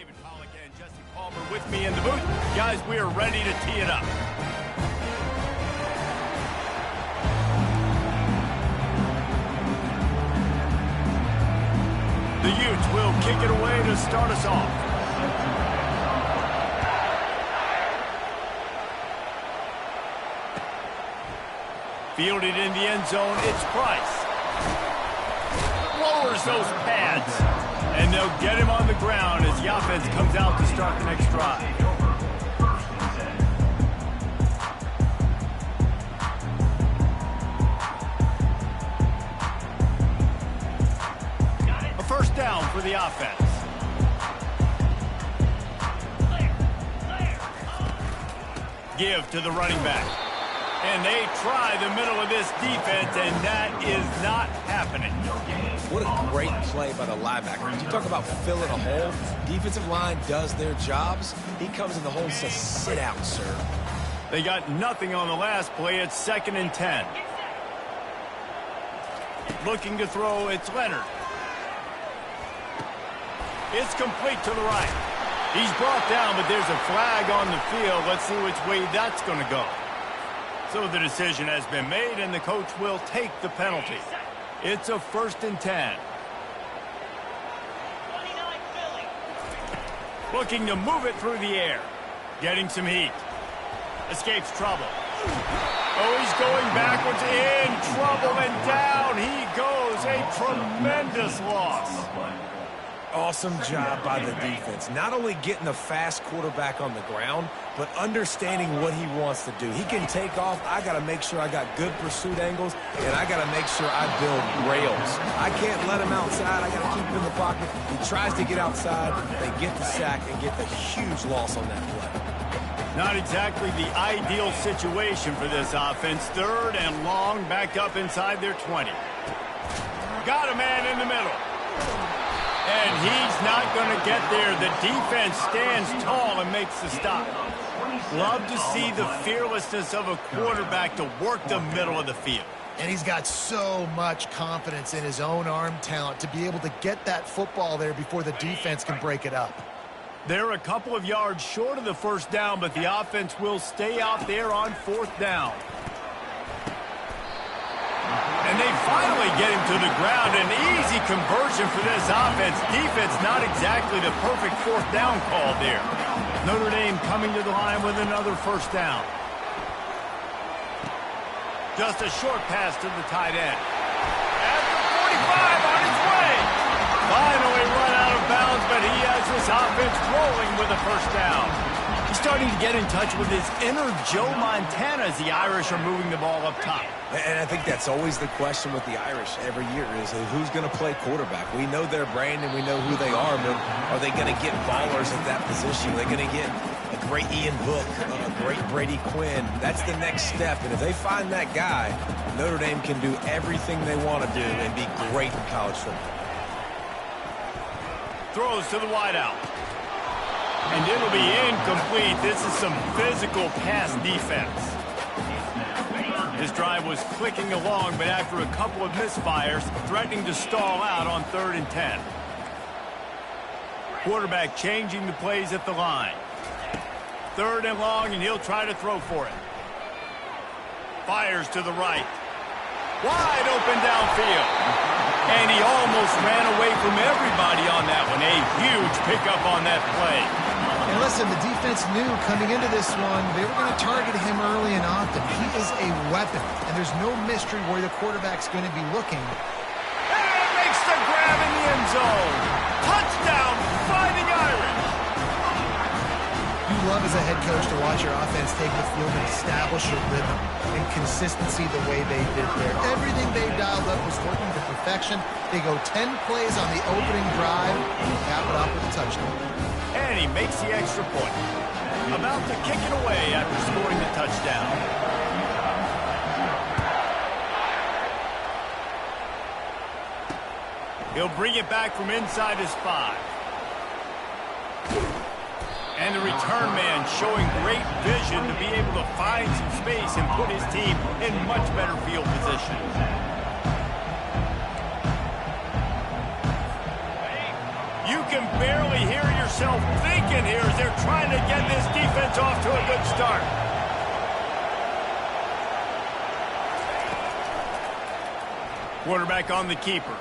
David Pollack and Jesse Palmer with me in the booth. Guys, we are ready to tee it up. The Utes will kick it away to start us off. Fielded in the end zone, it's Price. Lowers those pads. And they'll get him on the ground as the offense comes out to start the next drive. A first down for the offense. Give to the running back. And they try the middle of this defense, and that is not happening. What a great play by the linebacker. You talk about filling a hole. Defensive line does their jobs. He comes in the hole and says, sit out, sir. They got nothing on the last play. It's 2nd and 10. Looking to throw, it's Leonard. It's complete to the right. He's brought down, but there's a flag on the field. Let's see which way that's going to go. So the decision has been made, and the coach will take the penalty. It's a 1st and 10. Looking to move it through the air. Getting some heat. Escapes trouble. Oh, he's going backwards, in trouble, and down he goes. A tremendous loss. Awesome job by the defense. Not only getting the fast quarterback on the ground, but understanding what he wants to do. He can take off. I got to make sure I got good pursuit angles, and I got to make sure I build rails. I can't let him outside. I got to keep him in the pocket. He tries to get outside. They get the sack and get the huge loss on that play. Not exactly the ideal situation for this offense. 3rd and long, back up inside their 20. Got a man in the middle. And he's not going to get there. The defense stands tall and makes the stop. Love to see the fearlessness of a quarterback to work the middle of the field. And he's got so much confidence in his own arm talent to be able to get that football there before the defense can break it up. They're a couple of yards short of the first down, but the offense will stay out there on 4th down. And they finally get him to the ground. An easy conversion for this offense. Defense not exactly the perfect 4th down call there. Notre Dame coming to the line with another first down. Just a short pass to the tight end. At the 45 on his way. Finally run out of bounds, but he has this offense rolling with a first down. He's starting to get in touch with his inner Joe Montana as the Irish are moving the ball up top. And I think that's always the question with the Irish every year is who's going to play quarterback. We know their brand and we know who they are, but are they going to get ballers at that position? Are they going to get a great Ian Book, a great Brady Quinn? That's the next step. And if they find that guy, Notre Dame can do everything they want to do and be great in college football. Throws to the wideout. And it'll be incomplete. This is some physical pass defense. This drive was clicking along, but after a couple of misfires, threatening to stall out on 3rd and 10. Quarterback changing the plays at the line. 3rd and long, and he'll try to throw for it. Fires to the right. Wide open downfield. And he almost ran away from everybody on that one. A huge pickup on that play. And listen, the defense knew coming into this one, they were going to target him early and often. He is a weapon, and there's no mystery where the quarterback's going to be looking. And makes the grab in the end zone. Touchdown, Fighting Irish. You love as a head coach to watch your offense take the field and establish a rhythm and consistency the way they did there. Everything they dialed up was working to perfection. They go 10 plays on the opening drive and cap it off with a touchdown. And he makes the extra point. About to kick it away after scoring the touchdown. He'll bring it back from inside his 5. And the return man showing great vision to be able to find some space and put his team in much better field position. You can barely hear yourself thinking here as they're trying to get this defense off to a good start. Quarterback on the keeper.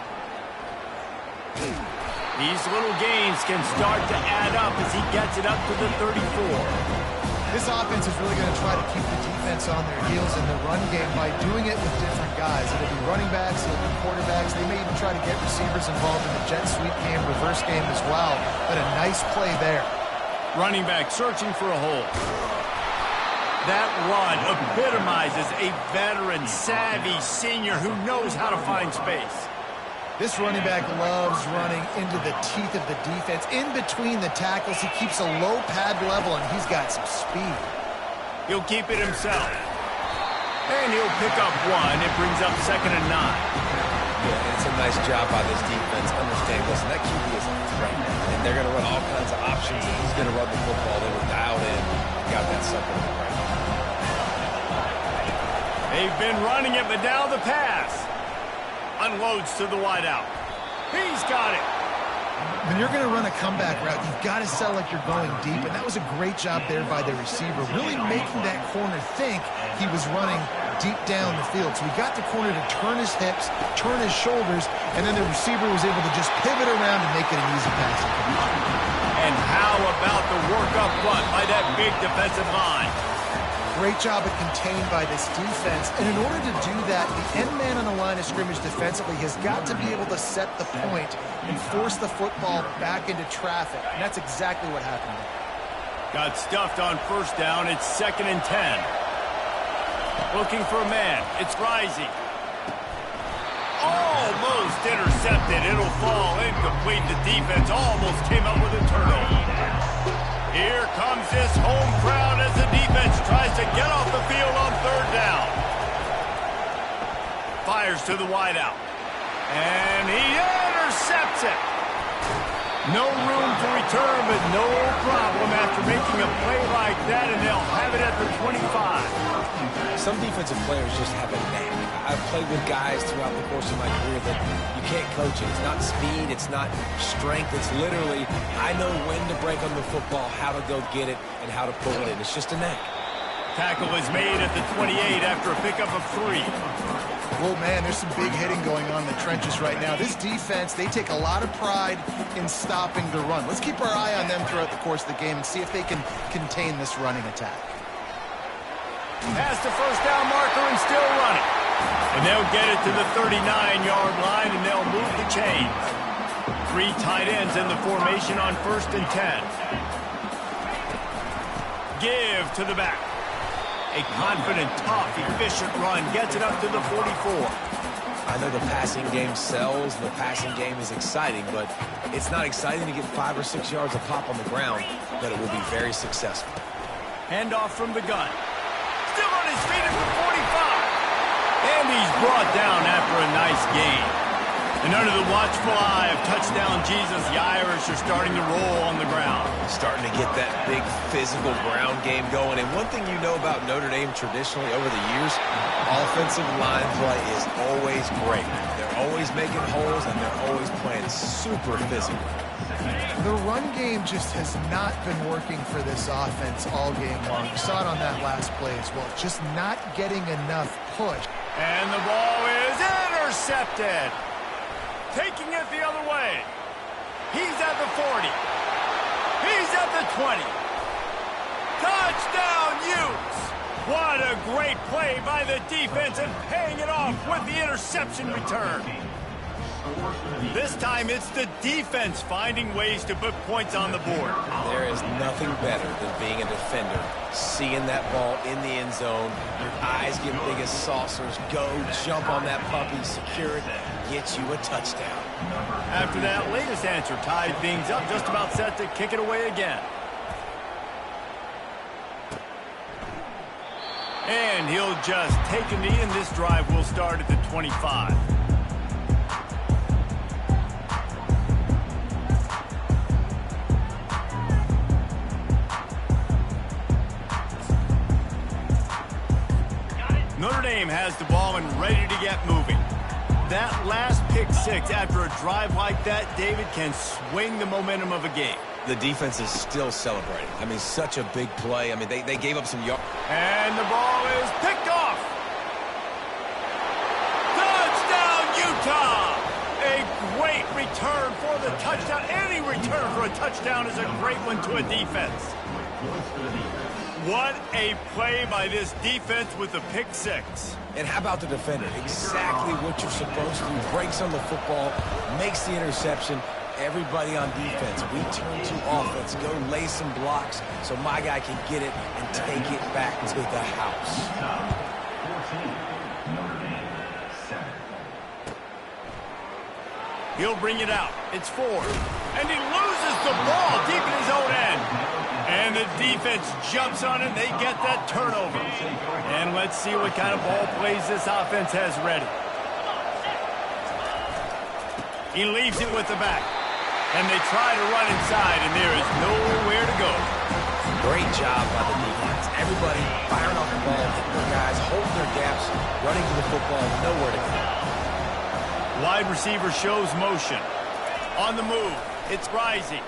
These little gains can start to add up as he gets it up to the 34. This offense is really going to try to keep the defense on their heels in the run game by doing it with different guys. It'll be running backs, it'll be quarterbacks. They may even try to get receivers involved in the jet sweep game, reverse game as well. But a nice play there. Running back searching for a hole. That run epitomizes a veteran, savvy senior who knows how to find space. This running back loves running into the teeth of the defense. In between the tackles, he keeps a low pad level, and he's got some speed. He'll keep it himself. And he'll pick up one. It brings up 2nd and 9. Yeah, it's a nice job by this defense. Understand, listen, that QB is a threat, and they're going to run all kinds of options, and he's going to run the football. They were dialed in and got that sucker in the right. They've been running it, but now the pass. Unloads to the wideout. He's got it. When you're going to run a comeback route, you've got to sell like you're going deep, and that was a great job there by the receiver, really making that corner think he was running deep down the field. So he got the corner to turn his hips, turn his shoulders, and then the receiver was able to just pivot around and make it an easy pass. And how about the work up front by that big defensive line? Great job at contained by this defense. And in order to do that, the end man on the line of scrimmage defensively has got to be able to set the point and force the football back into traffic. And that's exactly what happened. Got stuffed on 1st down. It's 2nd and 10. Looking for a man. It's Rising. Almost intercepted. It'll fall incomplete. The defense almost came up with a turnover. Here comes this home crowd as the defense tries to get off the field on 3rd down. Fires to the wideout. And he intercepts it. No room for return, but no problem after making a play like that, and they'll have it at the 25. Some defensive players just have a knack. I've played with guys throughout the course of my career that you can't coach it. It's not speed, it's not strength. It's literally, I know when to break on the football, how to go get it, and how to pull it in. It's just a knack. Tackle is made at the 28 after a pickup of 3. Well, man, there's some big hitting going on in the trenches right now. This defense, they take a lot of pride in stopping the run. Let's keep our eye on them throughout the course of the game and see if they can contain this running attack. Past the 1st down marker and still running. And they'll get it to the 39-yard line, and they'll move the chains. 3 tight ends in the formation on 1st and 10. Give to the back. A confident, tough, efficient run gets it up to the 44. I know the passing game sells, the passing game is exciting, but it's not exciting to get 5 or 6 yards of pop on the ground, but it will be very successful. Handoff from the gun. Still on his feet at the 45. And he's brought down after a nice gain. And under the watchful eye of touchdown Jesus, the Irish are starting to roll on the ground. Starting to get that big physical ground game going. And one thing you know about Notre Dame traditionally over the years, offensive line play is always great. They're always making holes, and they're always playing super physical. The run game just has not been working for this offense all game long. You saw it on that last play as well. Just not getting enough push. And the ball is intercepted. Taking it the other way. He's at the 40. He's at the 20. Touchdown, Utes! What a great play by the defense and paying it off with the interception return. This time it's the defense finding ways to put points on the board. There is nothing better than being a defender. Seeing that ball in the end zone, your eyes get big as saucers, go jump on that puppy, secure it, get you a touchdown. After that latest answer tied things up, just about set to kick it away again. And he'll just take a knee, and this drive will start at the 25. Notre Dame has the ball and ready to get moving. that last pick six after a drive like that, David, can swing the momentum of a game. The defense is still celebrating. I mean, such a big play. I mean, they gave up some yards. And the ball is picked off. Touchdown, Utah! A great return for the touchdown. Any return for a touchdown is a great one to a defense. What a play by this defense with a pick six. And how about the defender? Exactly what you're supposed to do. Breaks on the football, makes the interception. Everybody on defense, we turn to offense. Go lay some blocks so my guy can get it and take it back to the house. He'll bring it out. It's fourth. And he loses the ball deep in his own end. And the defense jumps on it. They get that turnover. And let's see what kind of ball plays this offense has ready. He leaves it with the back. And they try to run inside, and there is nowhere to go. Great job by the defense. Everybody firing off the ball, hitting their guys, holding their gaps, running to the football, nowhere to go. Wide receiver shows motion. On the move, it's rising.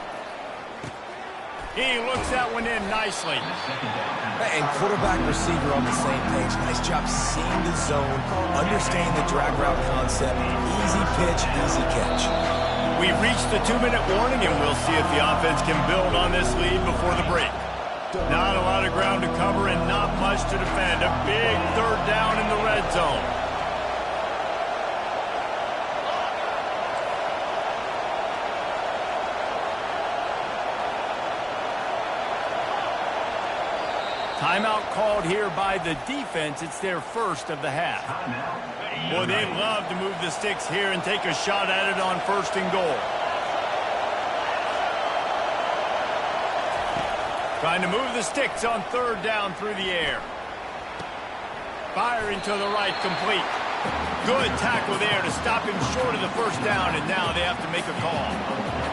He looks that one in nicely. And quarterback receiver on the same page. Nice job seeing the zone, understanding the drag route concept. Easy pitch, easy catch. We've reached the 2-minute warning, and we'll see if the offense can build on this lead before the break. Not a lot of ground to cover and not much to defend. A big third down in the red zone. Timeout called here by the defense. It's their first of the half. Boy, they love to move the sticks here and take a shot at it on first and goal. Trying to move the sticks on third down through the air. Firing to the right, complete. Good tackle there to stop him short of the first down, and now they have to make a call.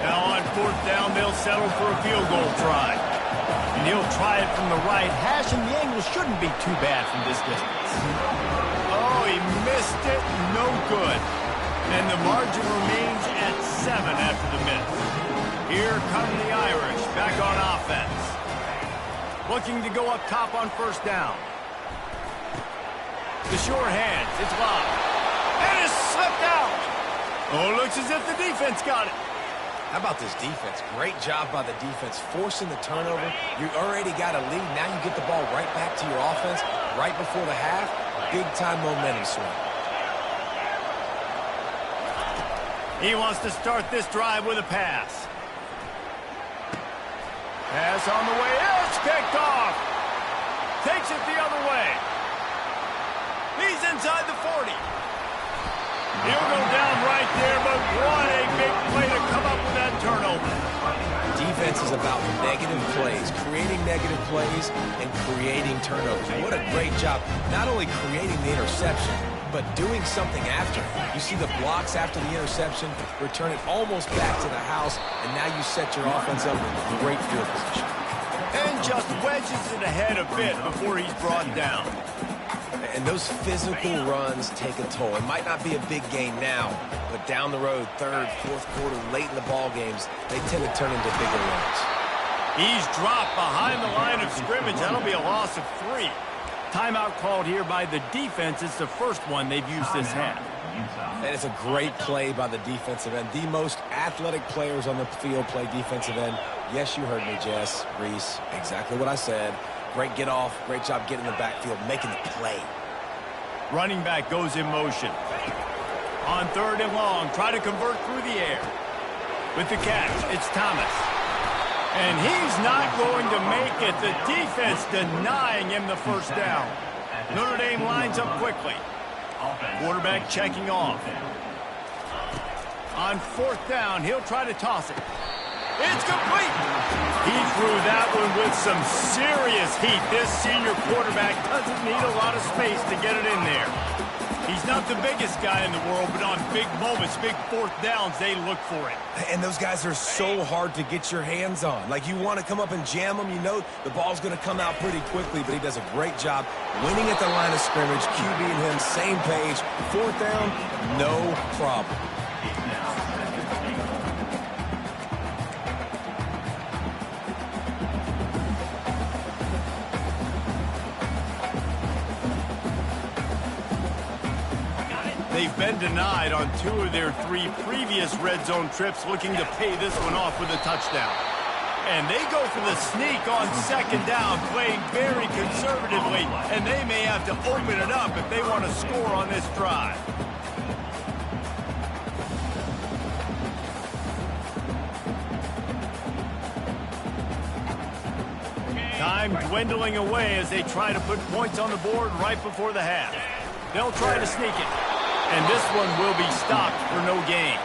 Now on fourth down, they'll settle for a field goal try. And he'll try it from the right hash, and the angle shouldn't be too bad from this distance. Oh, he missed it. No good. And the margin remains at 7 after the miss. Here come the Irish back on offense. Looking to go up top on first down. The sure hands. It's locked. And it's slipped out. Oh, looks as if the defense got it. How about this defense? Great job by the defense, forcing the turnover. You already got a lead. Now you get the ball right back to your offense right before the half. Big-time momentum swing. He wants to start this drive with a pass. Pass on the way. It's picked off. Takes it the other way. He's inside the 40. He'll go down right there, but what a big play to come up with that turnover. Defense is about negative plays, creating negative plays, and creating turnovers. What a great job, not only creating the interception, but doing something after. You see the blocks after the interception, return it almost back to the house, and now you set your offense up with great field position. And just wedges it ahead a bit before he's brought down. And those physical runs take a toll. It might not be a big gain now, but down the road, third, fourth quarter, late in the ball games, they tend to turn into bigger runs. He's dropped behind the line of scrimmage. That'll be a loss of 3. Timeout called here by the defense. It's the first one they've used this half. And it's a great play by the defensive end. The most athletic players on the field play defensive end. Yes, you heard me, Jess, Reese. Exactly what I said. Great get off. Great job getting in the backfield, making the play. Running back goes in motion. On third and long, try to convert through the air. With the catch, it's Thomas. And he's not going to make it. The defense denying him the first down. Notre Dame lines up quickly. Quarterback checking off. On fourth down, he'll try to toss it. It's complete. He threw that one with some serious heat. This senior quarterback doesn't need a lot of space to get it in there. He's not the biggest guy in the world, but on big moments, big fourth downs, they look for it. And those guys are so hard to get your hands on. Like, you want to come up and jam them, you know the ball's going to come out pretty quickly, but he does a great job winning at the line of scrimmage. QB and him, same page. Fourth down, no problem. They've been denied on 2 of their 3 previous red zone trips, looking to pay this one off with a touchdown. And they go for the sneak on second down, playing very conservatively, and they may have to open it up if they want to score on this drive. Time dwindling away as they try to put points on the board right before the half. They'll try to sneak it. And this one will be stopped for no gain.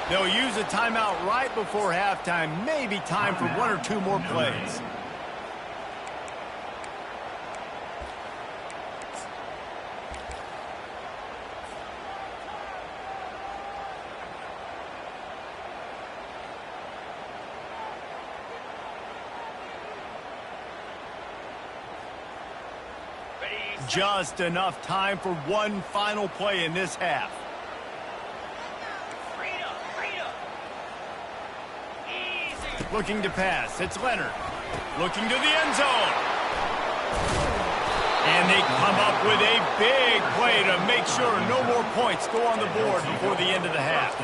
They'll use a timeout right before halftime, maybe time for 1 or 2 more plays. Just enough time for one final play in this half. Looking to pass. It's Leonard. Looking to the end zone. And they come up with a big play to make sure no more points go on the board before the end of the half.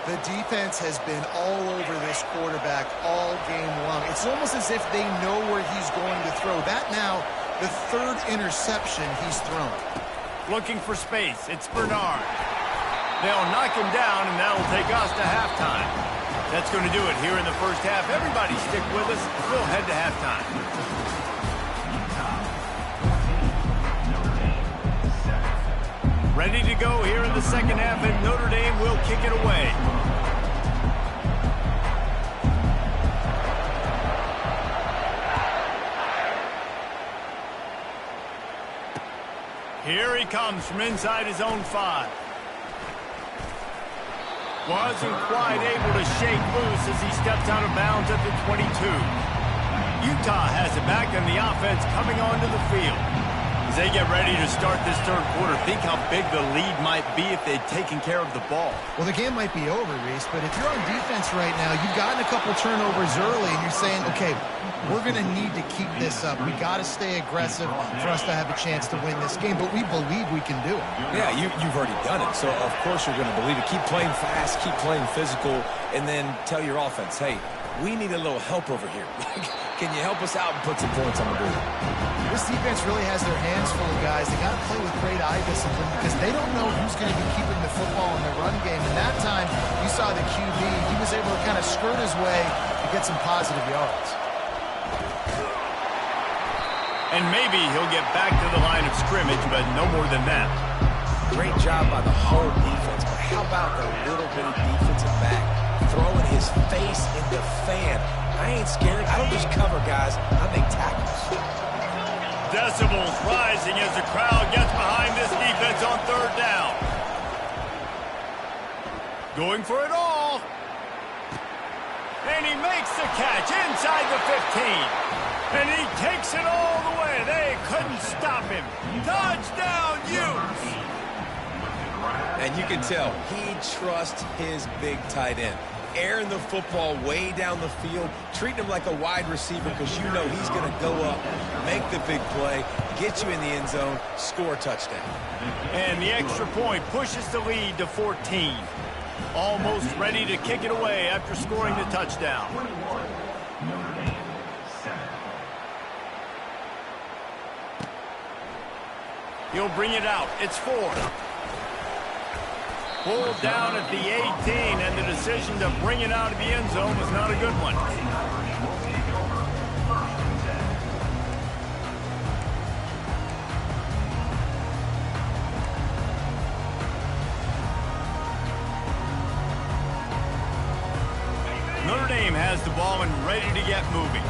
The defense has been all over this quarterback all game long. It's almost as if they know where he's going to throw. That now, the 3rd interception he's thrown. Looking for space. It's Bernard. They'll knock him down, and that'll take us to halftime. That's going to do it here in the first half. Everybody stick with us. We'll head to halftime. Ready to go here in the second half, and Notre Dame will kick it away. Here he comes from inside his own 5. Wasn't quite able to shake loose as he steps out of bounds at the 22. Utah has it back, and the offense coming onto the field. As they get ready to start this third quarter, think how big the lead might be if they'd taken care of the ball. Well, the game might be over, Reese, but if you're on defense right now, you've gotten a couple turnovers early, and you're saying, okay, we're going to need to keep this up. We got to stay aggressive for us to have a chance to win this game, but we believe we can do it. Yeah, you've already done it, so of course you're going to believe it. Keep playing fast, keep playing physical, and then tell your offense, hey, we need a little help over here. Can you help us out and put some points on the board? This defense really has their hands full of guys. They got to play with great eye discipline because they don't know who's going to be keeping the football in the run game. And that time, you saw the QB. He was able to kind of skirt his way to get some positive yards. And maybe he'll get back to the line of scrimmage, but no more than that. Great job by the whole defense, but how about the little bitty defensive back throwing his face in the fan? I ain't scared. I don't just cover guys. I make tackles. Decibels rising as the crowd gets behind this defense on 3rd down. Going for it all. And he makes the catch inside the 15. And he takes it all the way. They couldn't stop him. Touchdown, Utes! And you can tell he trusts his big tight end. Airing the football way down the field, treating him like a wide receiver because you know he's going to go up, make the big play, get you in the end zone, score a touchdown. And the extra point pushes the lead to 14. Almost ready to kick it away after scoring the touchdown. He'll bring it out. It's 4. Pulled down at the 18, and the decision to bring it out of the end zone was not a good one. Notre Dame has the ball and ready to get moving.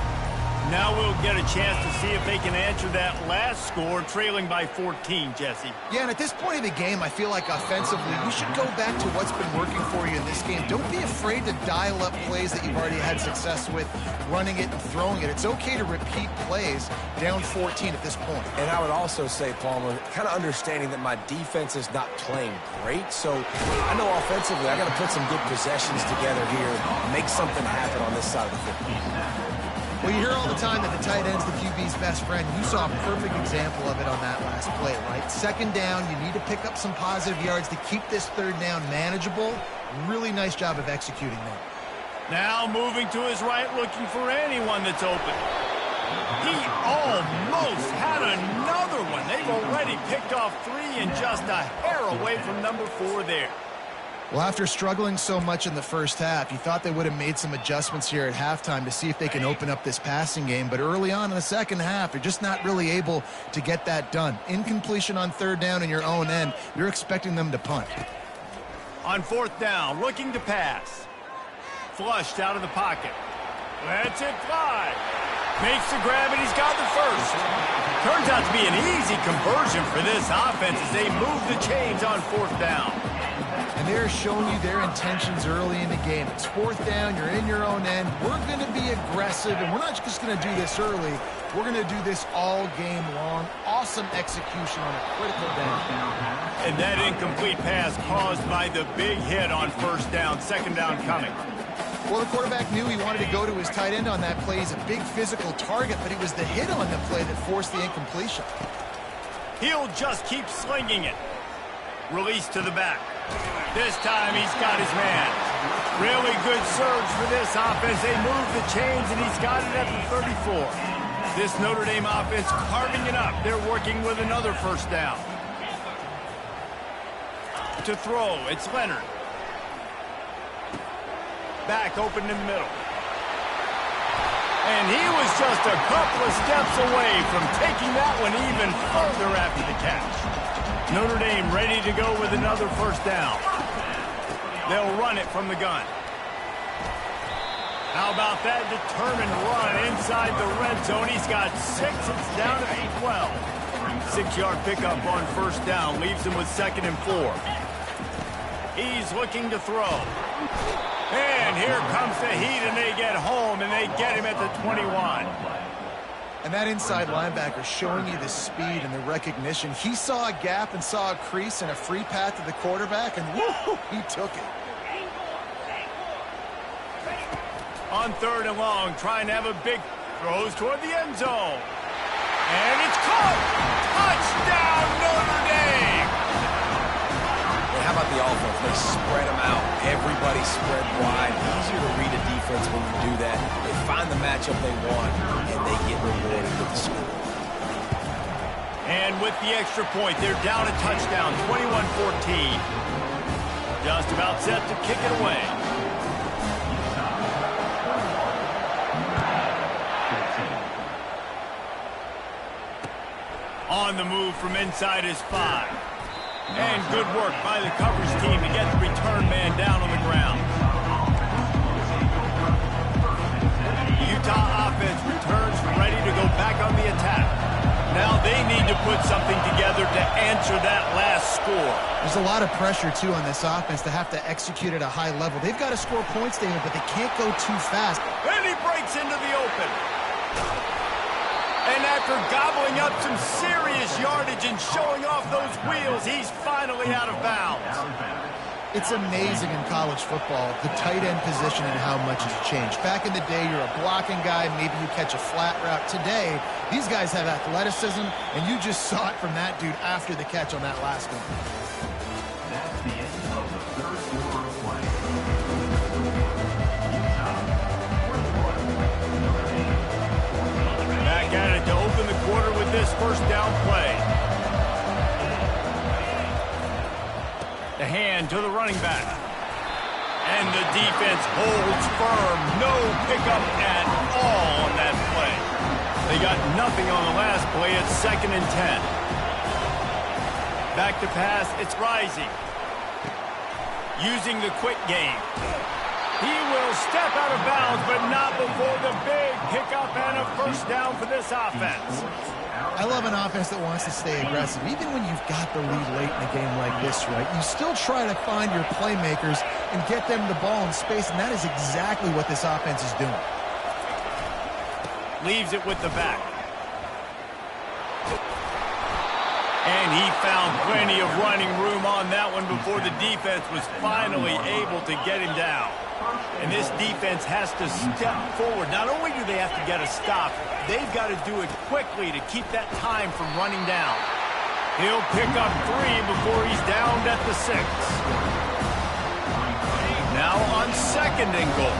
Now we'll get a chance to see if they can answer that last score, trailing by 14, Jesse. Yeah, and at this point of the game, I feel like offensively, you should go back to what's been working for you in this game. Don't be afraid to dial up plays that you've already had success with, running it and throwing it. It's okay to repeat plays down 14 at this point. And I would also say, Palmer, kind of understanding that my defense is not playing great. So I know offensively, I got to put some good possessions together here, make something happen on this side of the football. Well, you hear all the time that the tight end's the QB's best friend. You saw a perfect example of it on that last play, right? Second down, you need to pick up some positive yards to keep this third down manageable. Really nice job of executing that. Now moving to his right, looking for anyone that's open. He almost had another one. They've already picked off 3 and just a hair away from number 4 there. Well, after struggling so much in the first half, you thought they would have made some adjustments here at halftime to see if they can open up this passing game. But early on in the second half, they're just not really able to get that done. Incompletion on third down in your own end, you're expecting them to punt. On fourth down, looking to pass. Flushed out of the pocket. Lets it fly. Makes the grab, and he's got the first. Turns out to be an easy conversion for this offense as they move the chains on fourth down. And they're showing you their intentions early in the game. It's fourth down, you're in your own end. We're going to be aggressive, and we're not just going to do this early. We're going to do this all game long. Awesome execution on a critical down. And that incomplete pass caused by the big hit on first down, second down coming. Well, the quarterback knew he wanted to go to his tight end on that play. He's a big physical target, but it was the hit on the play that forced the incompletion. He'll just keep slinging it. Release to the back. This time he's got his man. Really good surge for this offense. They move the chains, and he's got it at the 34. This Notre Dame offense carving it up. They're working with another first down. To throw, it's Leonard. Back open in the middle. And he was just a couple of steps away from taking that one even further after the catch. Notre Dame ready to go with another first down. They'll run it from the gun. How about that determined run inside the red zone? He's got 6. It's down to 12. 6-yard pickup on first down leaves him with 2nd and 4. He's looking to throw. And here comes the heat, and they get home, and they get him at the 21. And that inside linebacker showing you the speed and the recognition. He saw a gap and saw a crease and a free path to the quarterback, and woo, he took it. On third and long, trying to have a big throws toward the end zone. And it's caught! Touchdown, Notre Dame! And how about the offense? They spread them out. Everybody spread wide. Easier to read a defense when you do that. They find the matchup they want, and they get rewarded with the score. And with the extra point, they're down a touchdown, 21-14. Just about set to kick it away. On the move from inside his 5. And good work by the coverage team to get the return man down on the ground. The Utah offense returns ready to go back on the attack. Now they need to put something together to answer that last score. There's a lot of pressure, too, on this offense to have to execute at a high level. They've got to score points, David, but they can't go too fast. And he breaks into the open. And after gobbling up some serious yardage and showing off those wheels, he's finally out of bounds. It's amazing in college football, the tight end position and how much has changed. Back in the day, you're a blocking guy, maybe you catch a flat route. Today, these guys have athleticism, and you just saw it from that dude after the catch on that last one. That's the end of the third quarter of play. Back at it to open the quarter with this first down play. The hand to the running back. And the defense holds firm. No pickup at all on that play. They got nothing on the last play. It's 2nd and 10. Back to pass. It's Rising. Using the quick game. He will step out of bounds, but not before the big pickup and a first down for this offense. I love an offense that wants to stay aggressive. Even when you've got the lead late in a game like this, right, you still try to find your playmakers and get them the ball in space, and that is exactly what this offense is doing. Leaves it with the back. And he found plenty of running room on that one before the defense was finally able to get him down. And this defense has to step forward. Not only do they have to get a stop, they've got to do it quickly to keep that time from running down. He'll pick up 3 before he's downed at the 6. Now on 2nd and goal.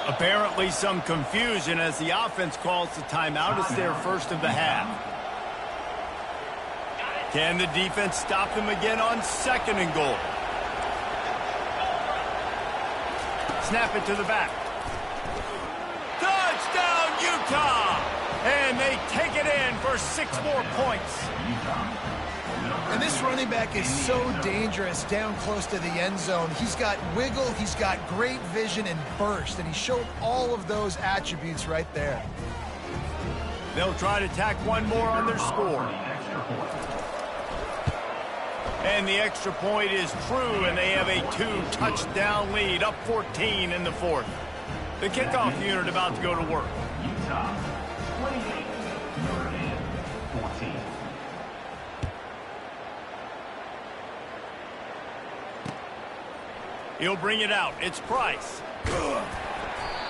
Apparently some confusion as the offense calls the timeout. It's their first of the half. Can the defense stop them again on 2nd and goal? Snap it to the back. Touchdown, Utah! And they take it in for 6 more points. And this running back is so dangerous down close to the end zone. He's got wiggle, he's got great vision and burst, and he showed all of those attributes right there. They'll try to tack one more on their score. And the extra point is true, and they have a 2-touchdown lead, up 14 in the 4th. The kickoff unit about to go to work. Utah, 28, Notre Dame, 14. He'll bring it out. It's Price.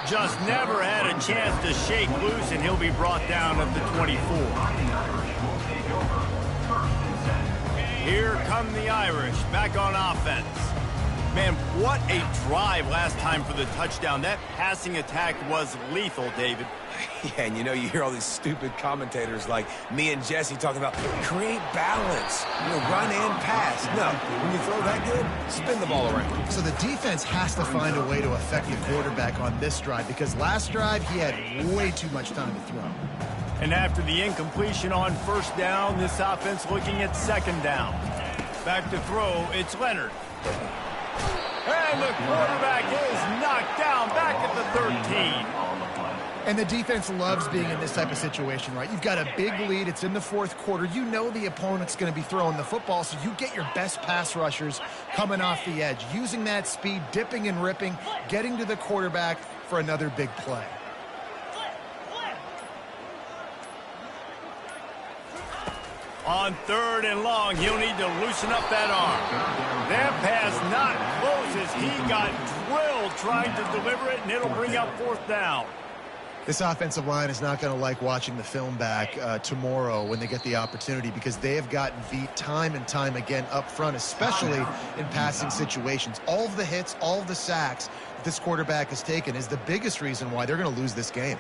Just never had a chance to shake loose, and he'll be brought down at the 24. Here come the Irish, back on offense. Man, what a drive last time for the touchdown. That passing attack was lethal, David. Yeah, and you hear all these stupid commentators like me and Jesse talking about create balance, run and pass. No, when you throw that good, spin the ball around. So the defense has to find a way to affect the quarterback on this drive, because last drive he had way too much time to throw. And after the incompletion on 1st down, this offense looking at 2nd down. Back to throw, it's Leonard. And the quarterback is knocked down back at the 13. And the defense loves being in this type of situation, right? You've got a big lead. It's in the 4th quarter. You know the opponent's going to be throwing the football, so you get your best pass rushers coming off the edge, using that speed, dipping and ripping, getting to the quarterback for another big play. On 3rd and long, he'll need to loosen up that arm. That pass not close as he got drilled trying to deliver it, and it'll bring up 4th down. This offensive line is not going to like watching the film back tomorrow when they get the opportunity, because they have gotten beat time and time again up front, especially in passing situations. All of the hits, all of the sacks that this quarterback has taken is the biggest reason why they're going to lose this game.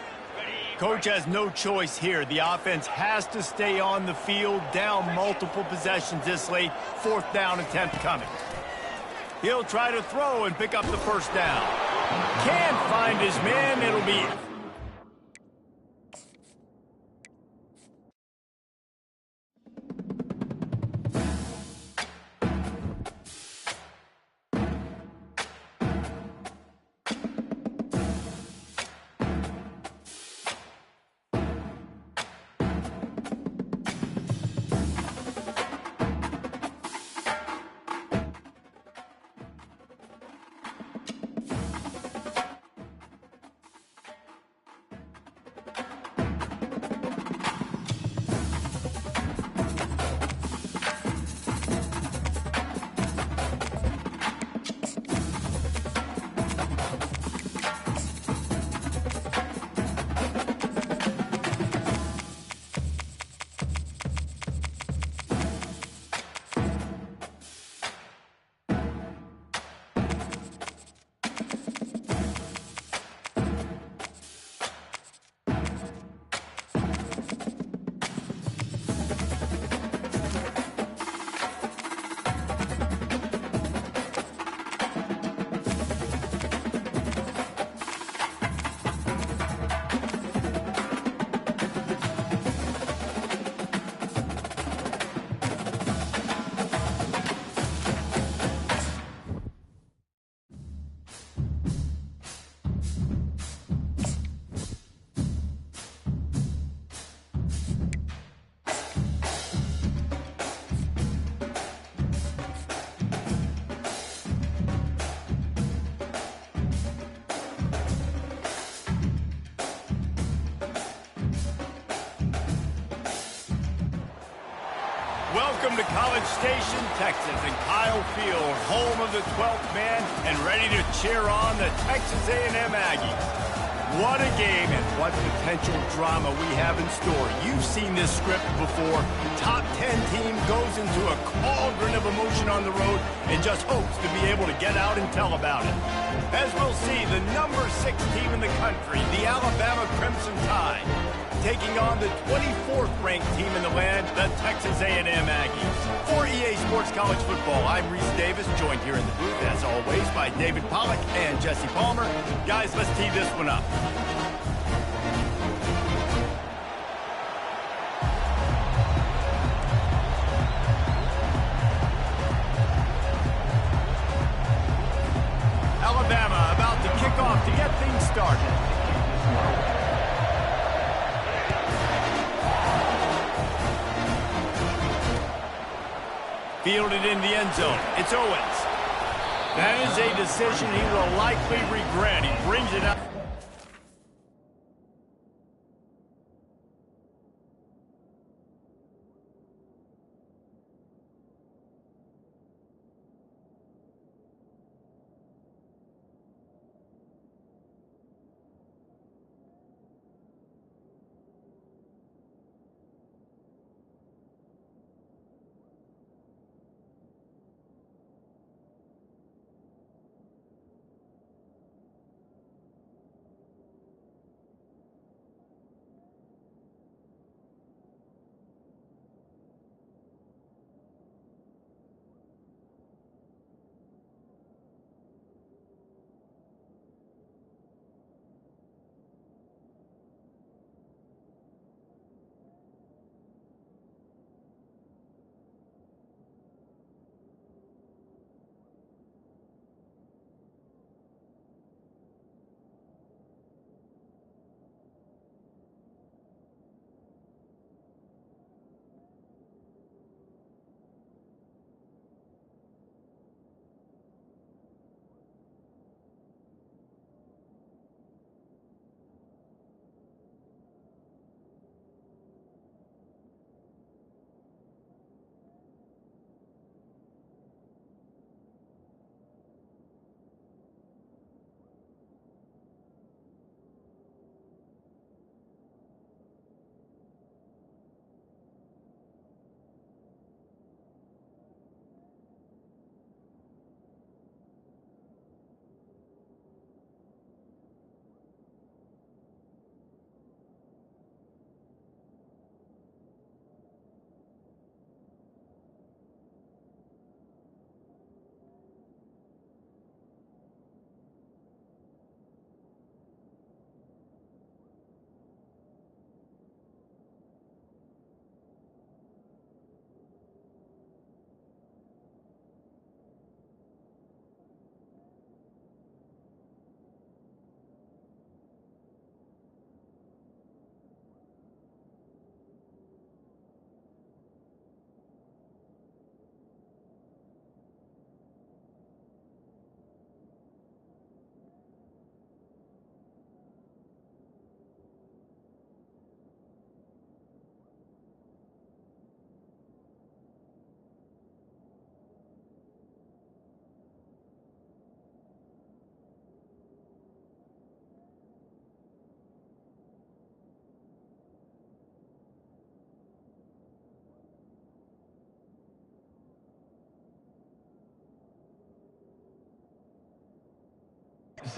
Coach has no choice here. The offense has to stay on the field, down multiple possessions this late. 4th down attempt coming. He'll try to throw and pick up the 1st down. Can't find his man. It'll be Welcome to College Station, Texas, and Kyle Field, home of the 12th man, and ready to cheer on the Texas A&M Aggies. What a game and what potential drama we have in store. You've seen this script before. Top 10 team goes into a cauldron of emotion on the road and just hopes to be able to get out and tell about it. As we'll see, the number 6 team in the country, the Alabama Crimson Tide, taking on the 24th ranked team in the land, the Texas A&M Aggies. For EA Sports College Football, I'm Reese Davis, joined here in the booth, as always, by David Pollack and Jesse Palmer. Guys, let's tee this one up. Alabama about to kick off to get things started. Fielded in the end zone. It's Owens. That is a decision he will likely regret. He brings it up.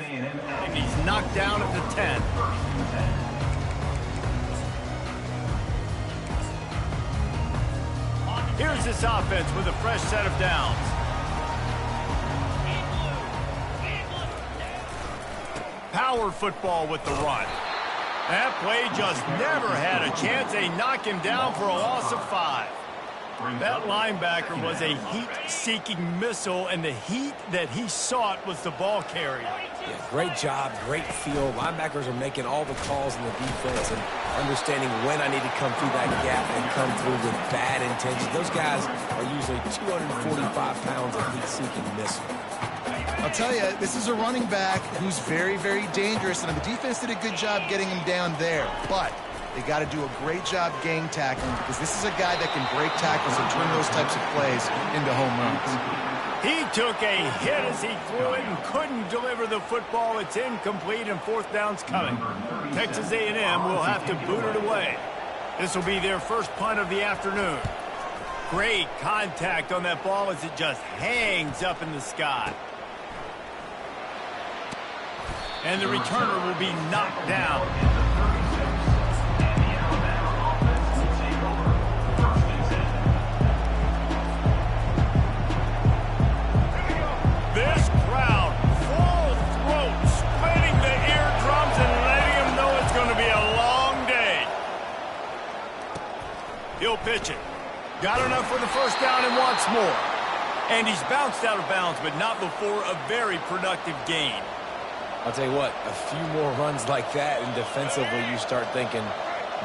And he's knocked down at the 10. Here's this offense with a fresh set of downs. Power football with the run. That play just never had a chance. They knock him down for a loss of 5. That linebacker was a heat-seeking missile, and the heat that he sought was the ball carrier. Yeah, great job, great feel. Linebackers are making all the calls in the defense and understanding when I need to come through that gap and come through with bad intention. Those guys are usually 245 pounds of heat-seeking missile. I'll tell you, this is a running back who's very, very dangerous, and the defense did a good job getting him down there. But They got to do a great job gang tackling because this is a guy that can break tackles and turn those types of plays into home runs. He took a hit as he threw it and couldn't deliver the football. It's incomplete and fourth down's coming. Texas A&M will have to boot it away. This will be their first punt of the afternoon. Great contact on that ball as it just hangs up in the sky. And the returner will be knocked down. This crowd, full throat, splitting the eardrums and letting them know it's going to be a long day. He'll pitch it. Got enough for the first down and wants more. And he's bounced out of bounds, but not before a very productive gain. I'll tell you what, a few more runs like that, and defensively you start thinking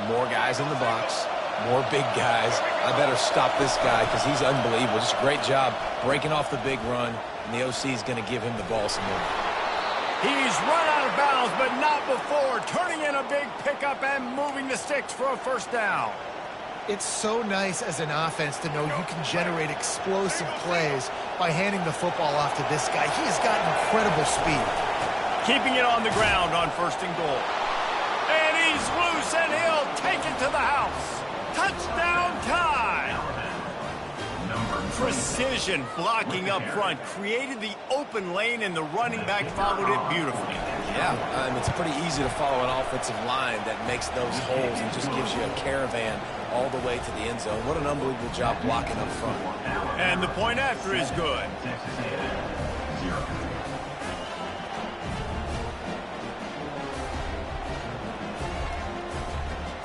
more guys in the box, more big guys. I better stop this guy because he's unbelievable. Just a great job breaking off the big run, and the OC is going to give him the ball some more. He's run out of bounds, but not before. Turning in a big pickup and moving the sticks for a first down. It's so nice as an offense to know you can generate explosive plays by handing the football off to this guy. He has got incredible speed. Keeping it on the ground on first and goal. And he's loose, and he'll take it to the house. Touchdown time! Precision blocking up front created the open lane, and the running back followed it beautifully. Yeah, it's pretty easy to follow an offensive line that makes those holes and just gives you a caravan all the way to the end zone. What an unbelievable job blocking up front. And the point after is good.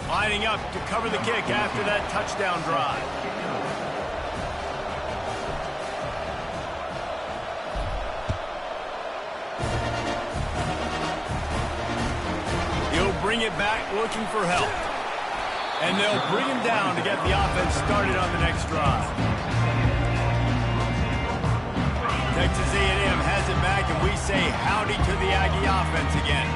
Lining up to cover the kick after that touchdown drive. He'll bring it back looking for help. And they'll bring him down to get the offense started on the next drive. Texas A&M has it back, and we say howdy to the Aggie offense again.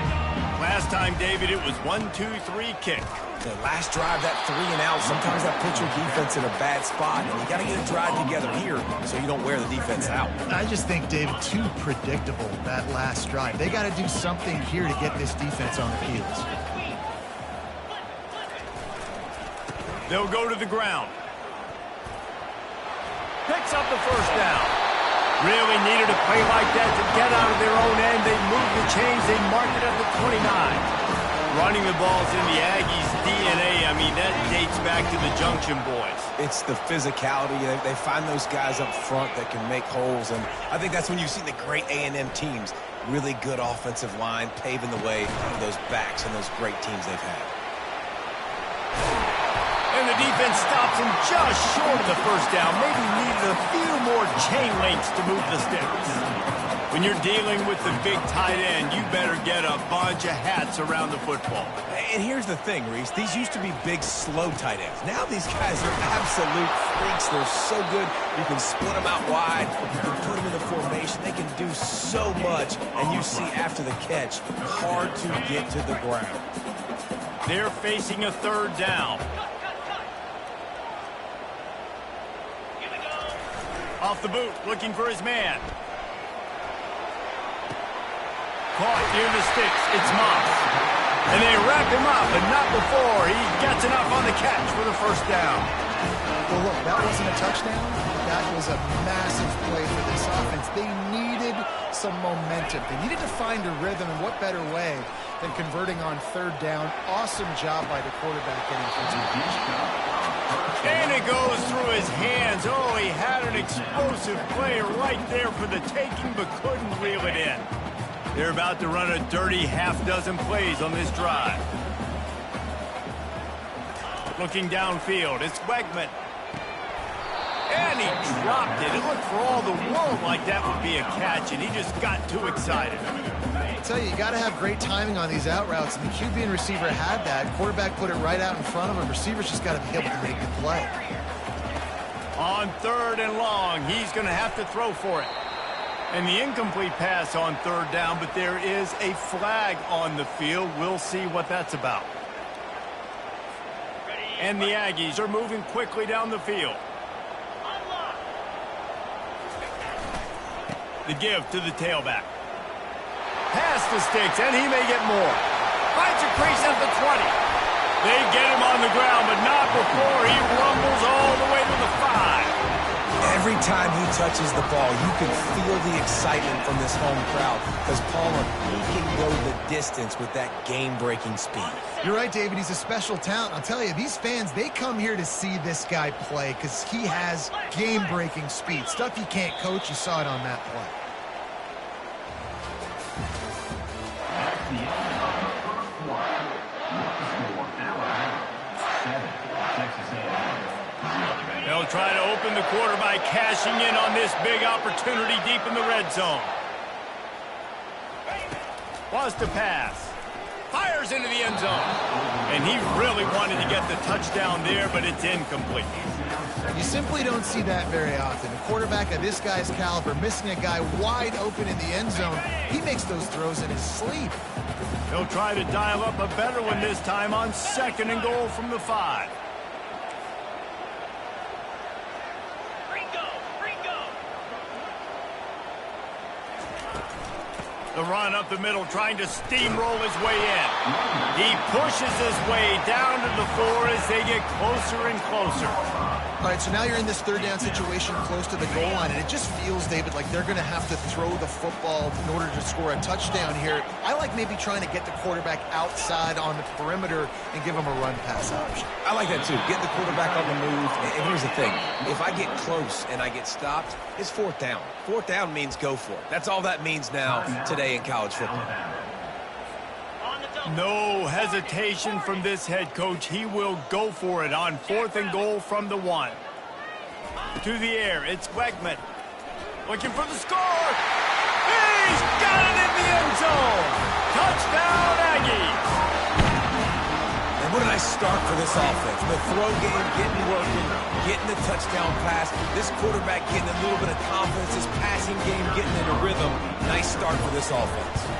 Last time, David, it was 1-2-3 kick. The last drive, that 3 and out, sometimes that puts your defense in a bad spot, and you got to get a drive together here so you don't wear the defense out. I just think, David, too predictable, that last drive. They got to do something here to get this defense on their heels. They'll go to the ground. Picks up the first down. Really needed a play like that to get out of their own end. They move the chains. They mark it at the 29. Running the ball's in the Aggies' DNA. I mean, that dates back to the Junction Boys. It's the physicality. They find those guys up front that can make holes, and I think that's when you see the great A&M teams. Really good offensive line paving the way for those backs and those great teams they've had. And the defense stops him just short of the first down. Maybe needs a few more chain links to move the sticks. When you're dealing with the big tight end, you better get a bunch of hats around the football. And here's the thing, Reese. These used to be big, slow tight ends. Now these guys are absolute freaks. They're so good. You can split them out wide. You can put them in the formation. They can do so much. And you see after the catch, hard to get to the ground. They're facing a third down. Off the boot, looking for his man. Caught near the sticks. It's Moss. And they wrap him up, but not before he gets enough on the catch for the first down. Well, look, that wasn't a touchdown. That was a massive play for this offense. They needed some momentum. They needed to find a rhythm, and what better way than converting on third down. Awesome job by the quarterback getting through the pitch. And it goes through his hands. Oh, he had an explosive play right there for the taking, but couldn't reel it in. They're about to run a dirty half-dozen plays on this drive. Looking downfield, it's Wegman. And he dropped it. It looked for all the world like that would be a catch, and he just got too excited. I tell you got to have great timing on these out routes, and the QB and receiver had that. Quarterback put it right out in front of him. Receivers just got to be able to make the play. On third and long, he's going to have to throw for it. And the incomplete pass on third down, but there is a flag on the field. We'll see what that's about. And the Aggies are moving quickly down the field. The give to the tailback. Pass the sticks, and he may get more. Finds a crease at the 20. They get him on the ground, but not before he rumbles all the way to the 5. Every time he touches the ball, you can feel the excitement from this home crowd because, Palmer, he can go the distance with that game-breaking speed. You're right, David. He's a special talent. I'll tell you, these fans, they come here to see this guy play because he has game-breaking speed. Stuff you can't coach. You saw it on that play. That's the end of the first quarter. Score, Alabama 7, Texas A&M 0. They'll try to open the quarter by cashing in on this big opportunity deep in the red zone. Wants to pass. Fires into the end zone. And he really wanted to get the touchdown there, but it's incomplete. You simply don't see that very often. A quarterback of this guy's caliber missing a guy wide open in the end zone. He makes those throws in his sleep. They'll try to dial up a better one this time on 2nd and goal from the 5. The run up the middle, trying to steamroll his way in. He pushes his way down to the 4 as they get closer and closer. All right, so now you're in this third down situation close to the goal line, and it just feels, David, like they're going to have to throw the football in order to score a touchdown here. I like maybe trying to get the quarterback outside on the perimeter and give him a run-pass option. I like that, too. Get the quarterback on the move. And here's the thing. If I get close and I get stopped, it's 4th down. 4th down means go for it. That's all that means now today in college football. No hesitation from this head coach. He will go for it on 4th and goal from the 1. To the air, it's Wegman. Looking for the score. He's got it in the end zone. Touchdown, Aggies. And what a nice start for this offense. The throw game getting working, getting the touchdown pass. This quarterback getting a little bit of confidence. This passing game getting into rhythm. Nice start for this offense.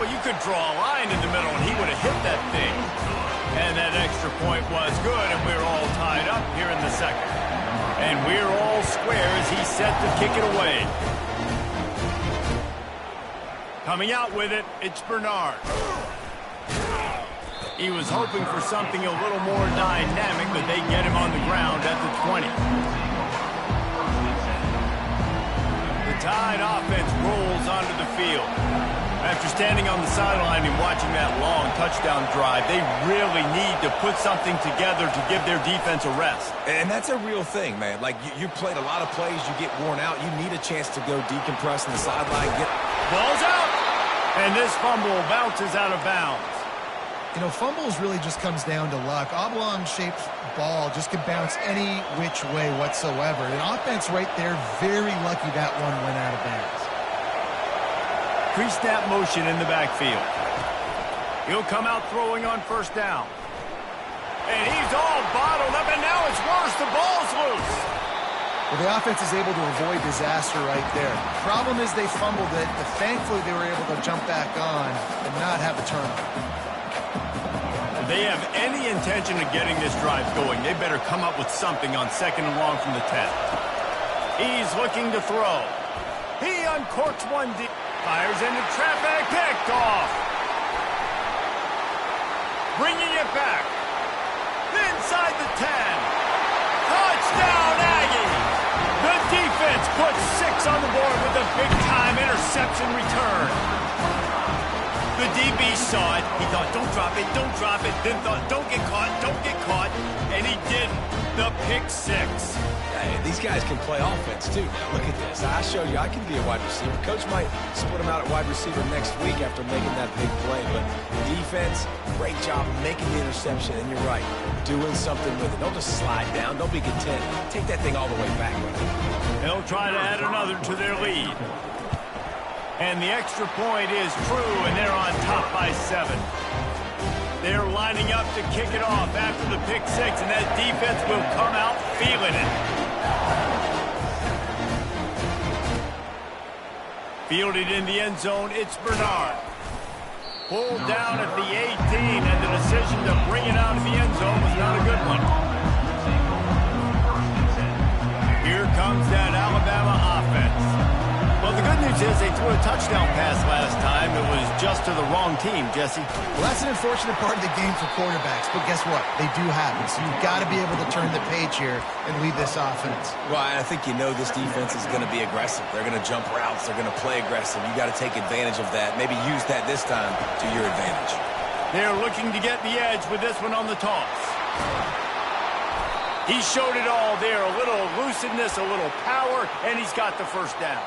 Well, you could draw a line in the middle, and he would have hit that thing. And that extra point was good, and we're all tied up here in the 2nd. And we're all square as he's set to kick it away. Coming out with it, it's Bernard. He was hoping for something a little more dynamic, but they get him on the ground at the 20. The Tide offense rolls onto the field. After standing on the sideline and watching that long touchdown drive, they really need to put something together to give their defense a rest. And that's a real thing, man. Like, you played a lot of plays, you get worn out, you need a chance to go decompress on the sideline. Ball's out! And this fumble bounces out of bounds. You know, fumbles really just comes down to luck. Oblong-shaped ball just can bounce any which way whatsoever. The offense right there, very lucky that one went out of bounds. Pre-snap motion in the backfield. He'll come out throwing on 1st down. And he's all bottled up, and now it's worse. The ball's loose. Well, the offense is able to avoid disaster right there. Problem is they fumbled it, but thankfully they were able to jump back on and not have a turnover. If they have any intention of getting this drive going, they better come up with something on 2nd and long from the 10. He's looking to throw. He uncorks one deep. Fires into trap bag, picked off. Bringing it back. Inside the 10. Touchdown, Aggies. The defense puts 6 on the board with a big-time interception return. The DB saw it. He thought, don't drop it, don't drop it. Then thought, don't get caught. And he didn't. The pick 6. Hey, these guys can play offense, too. Now, look at this. I showed you I can be a wide receiver. Coach might split him out at wide receiver next week after making that big play. But defense, great job making the interception. And you're right, doing something with it. Don't just slide down. Don't be content. Take that thing all the way back. They'll try to add another to their lead. And the extra point is true, and they're on top by 7. They're lining up to kick it off after the pick 6, and that defense will come out feeling it. Fielded in the end zone, it's Bernard. Pulled down at the 18, and the decision to bring it out of the end zone was not a good one. is they threw a touchdown pass last time. It was just to the wrong team, Jesse. Well, that's an unfortunate part of the game for quarterbacks, but guess what? They do happen, so you've got to be able to turn the page here and lead this offense. Well, I think you know this defense is going to be aggressive. They're going to jump routes. They're going to play aggressive. You got to take advantage of that. Maybe use that this time to your advantage. They're looking to get the edge with this one on the toss. He showed it all there. A little elusiveness, a little power, and he's got the first down.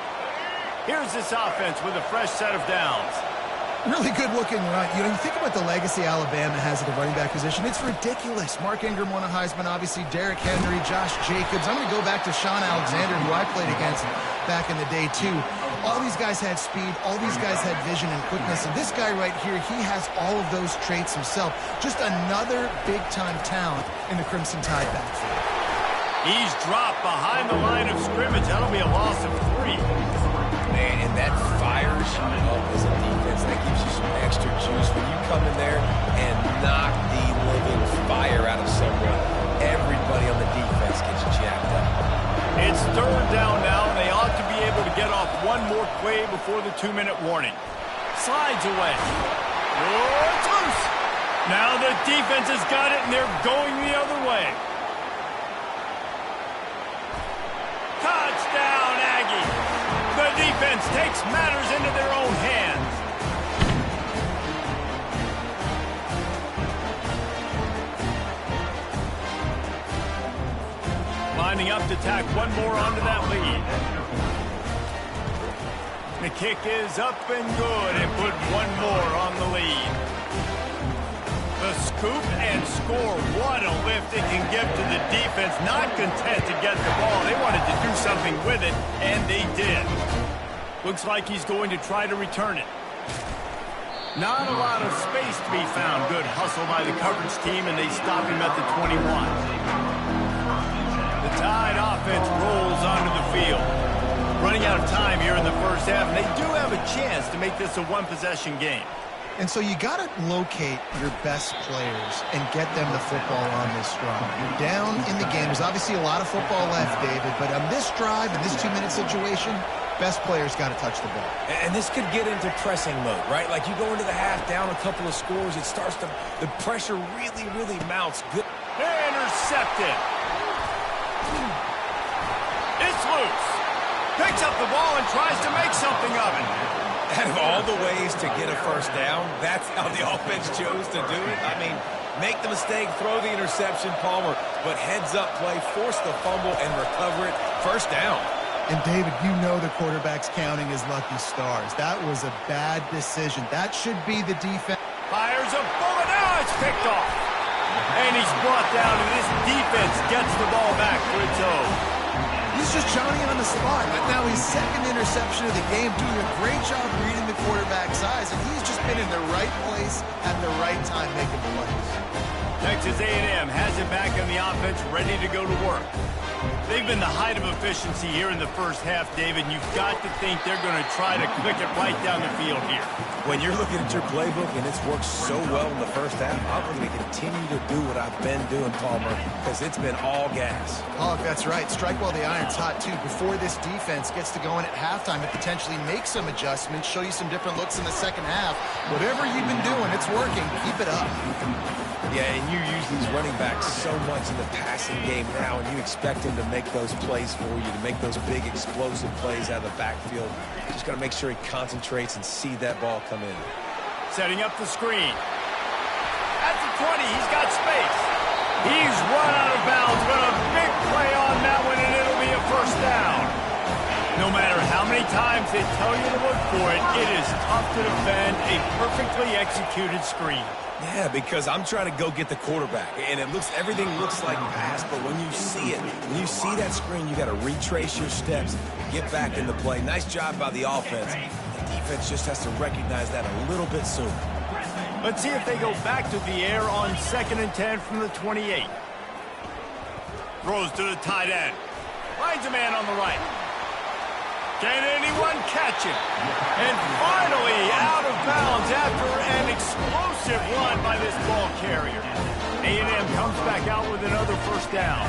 Here's this offense with a fresh set of downs. Really good looking run. You know, you think about the legacy Alabama has at the running back position. It's ridiculous. Mark Ingram won a Heisman, obviously. Derrick Henry, Josh Jacobs. I'm going to go back to Sean Alexander, who I played against back in the day, too. All these guys had speed. All these guys had vision and quickness. And this guy right here, he has all of those traits himself. Just another big-time talent in the Crimson Tide backfield. He's dropped behind the line of scrimmage. That'll be a loss of 3. Man, and that fires you up as a defense. That gives you some extra juice when you come in there and knock the living fire out of someone. Everybody on the defense gets jacked up. It's third down now, and they ought to be able to get off one more play before the 2-minute warning. Slides away. Oh, it's loose. Now the defense has got it, and they're going the other way. Touchdown, Aggie. The defense takes matters into their own hands. Lining up to tack one more onto that lead. The kick is up and good and put one more on the lead. The scoop and score. What a lift it can give to the defense. Not content to get the ball. They wanted to do something with it, and they did. Looks like he's going to try to return it. Not a lot of space to be found. Good hustle by the coverage team, and they stop him at the 21. The Tide offense rolls onto the field. Running out of time here in the first half, and they do have a chance to make this a one-possession game. And so you got to locate your best players and get them the football on this drive. You're down in the game. There's obviously a lot of football left, David, but on this drive, in this 2-minute situation, best players got to touch the ball. And this could get into pressing mode, right? Like you go into the half down a couple of scores, it starts to, the pressure really, really mounts. Good. Intercepted. It's loose. Picks up the ball and tries to make something of it. Out of all the ways to get a first down, that's how the offense chose to do it. I mean, make the mistake, throw the interception, Palmer, but heads-up play, force the fumble, and recover it. First down. And, David, you know the quarterback's counting his lucky stars. That was a bad decision. That should be the defense. Fires a bullet. Now it's picked off. And he's brought down, and this defense gets the ball back for its own. He's just Johnny on the spot. But now his second interception of the game, doing a great job reading the quarterback's eyes, and he's just been in the right place at the right time making plays. Texas A&M has it back on the offense, ready to go to work. They've been the height of efficiency here in the first half, David, and you've got to think they're going to try to click it right down the field here. When you're looking at your playbook and it's worked so well in the first half, I'm going to continue to do what I've been doing, Palmer, because it's been all gas. Oh, that's right. Strike while the iron's hot, too. Before this defense gets to going at halftime and potentially make some adjustments, show you some different looks in the second half. Whatever you've been doing, it's working. Keep it up. Yeah, and you use these running backs so much in the passing game now, and you expect them to make those plays for you, to make those big explosive plays out of the backfield. Just got to make sure he concentrates and see that ball come in. Setting up the screen. At the 20, he's got space. He's run out of bounds, but a big play on that one, and it'll be a first down. No matter how many times they tell you to look for it, it is tough to defend a perfectly executed screen. Yeah, because I'm trying to go get the quarterback, and everything looks like pass, but when you see it, when you see that screen, you got to retrace your steps, get back in the play. Nice job by the offense. The defense just has to recognize that a little bit sooner. Let's see if they go back to the air on 2nd and 10 from the 28. Throws to the tight end. Finds a man on the right. Can anyone catch him? And finally out of bounds after an explosive run by this ball carrier. A&M comes back out with another first down.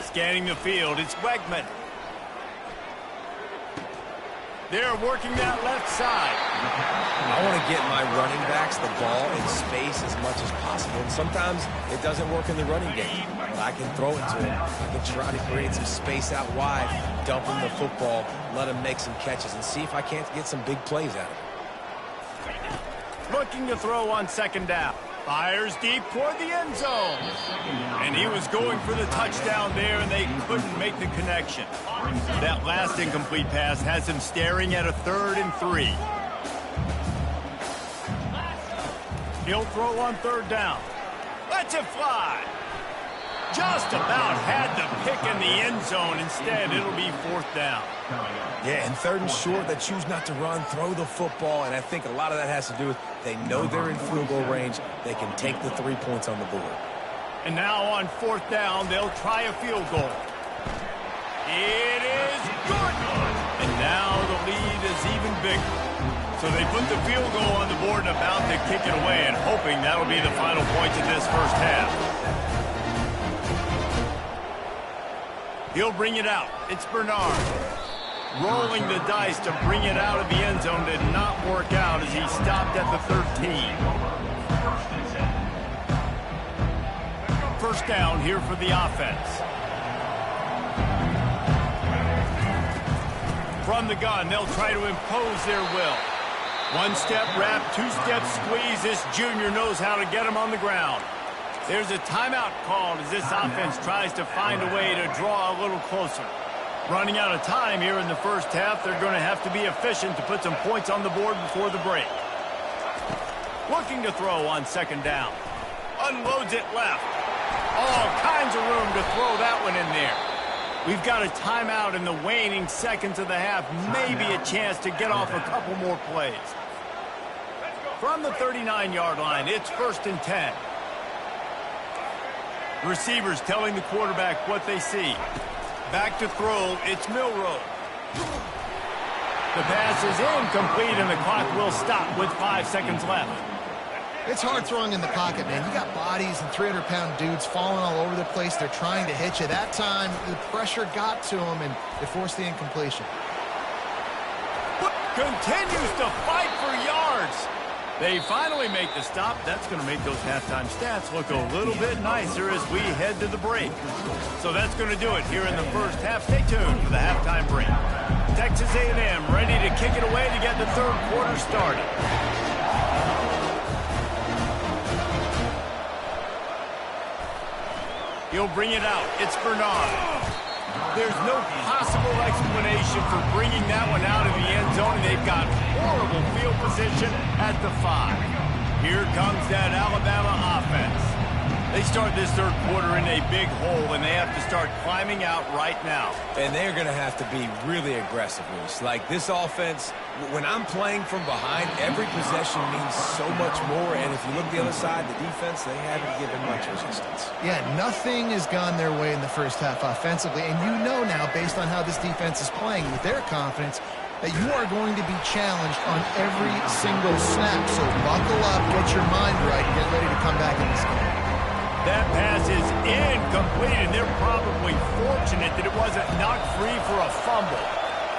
Scanning the field, it's Wegman. They're working that left side. I want to get my running backs the ball in space as much as possible. And sometimes it doesn't work in the running game. But I can throw it to him. I can try to create some space out wide, dump him the football, let him make some catches, and see if I can't get some big plays out of him. Looking to throw on second down. Fires deep toward the end zone. And he was going for the touchdown there, and they couldn't make the connection. That last incomplete pass has him staring at a 3rd and 3. He'll throw on 3rd down. Lets it fly. Just about had the pick in the end zone. Instead, it'll be 4th down. Yeah, and 3rd and short, they choose not to run, throw the football, and I think a lot of that has to do with they know they're in field goal range. They can take the 3 points on the board. And now on 4th down, they'll try a field goal. It is good. And now the lead is even bigger. So they put the field goal on the board and about to kick it away, and hoping that'll be the final points of this first half. He'll bring it out. It's Bernard. Rolling the dice to bring it out of the end zone did not work out as he stopped at the 13. First down here for the offense. From the gun, they'll try to impose their will. 1-step wrap, 2-step squeeze. This junior knows how to get him on the ground. There's a timeout called as this offense tries to find a way to draw a little closer. Running out of time here in the first half, they're going to have to be efficient to put some points on the board before the break. Looking to throw on second down. Unloads it left. All kinds of room to throw that one in there. We've got a timeout in the waning seconds of the half. Maybe a chance to get off a couple more plays. From the 39-yard line, it's 1st and 10. Receivers telling the quarterback what they see. Back to throw, it's Milroe. The pass is incomplete, and the clock will stop with 5 seconds left. It's hard throwing in the pocket, man. You got bodies and 300-pound dudes falling all over the place. They're trying to hit you. That time, the pressure got to them, and they forced the incompletion. Continues to fight for yards. They finally make the stop. That's going to make those halftime stats look a little bit nicer as we head to the break. So that's going to do it here in the first half. Stay tuned for the halftime break. Texas A&M ready to kick it away to get the 3rd quarter started. He'll bring it out. It's Bernard. There's no possible explanation for bringing that one out of the end zone, and they've got horrible field position at the 5. Here comes that Alabama offense. They start this 3rd quarter in a big hole, and they have to start climbing out right now. And they're going to have to be really aggressive, Reese. Like this offense, when I'm playing from behind, every possession means so much more. And if you look the other side, the defense, they haven't given much resistance. Yeah, nothing has gone their way in the first half offensively. And you know now, based on how this defense is playing with their confidence, that you are going to be challenged on every single snap. So buckle up, get your mind right, and get ready to come back in this game. That pass is incomplete, and they're probably fortunate that it wasn't knocked free for a fumble.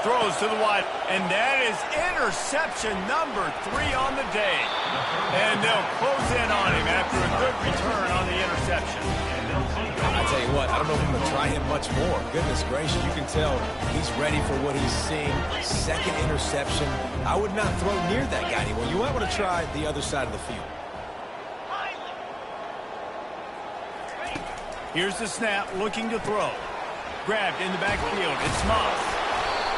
Throws to the wide, and that is interception number 3 on the day. And they'll close in on him after a good return on the interception. I tell you what, I don't know if I'm going to try him much more. Goodness gracious, you can tell he's ready for what he's seeing. 2nd interception. I would not throw near that guy anymore. You might want to try the other side of the field. Here's the snap, looking to throw. Grabbed in the backfield, it's Moss.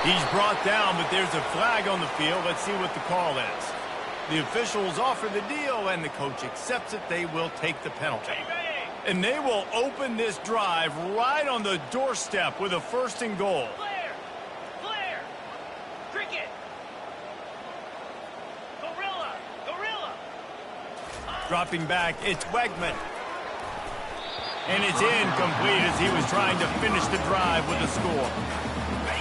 He's brought down, but there's a flag on the field. Let's see what the call is. The officials offer the deal, and the coach accepts it. They will take the penalty. And they will open this drive right on the doorstep with a 1st and goal. Flare! Cricket! Gorilla! Dropping back, it's Wegman. And it's incomplete as he was trying to finish the drive with a score.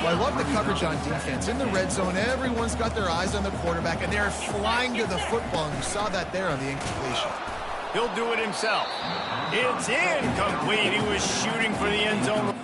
Well, I love the coverage on defense. In the red zone, everyone's got their eyes on the quarterback, and they're flying to the football, and you saw that there on the incompletion. He'll do it himself. It's incomplete. He was shooting for the end zone.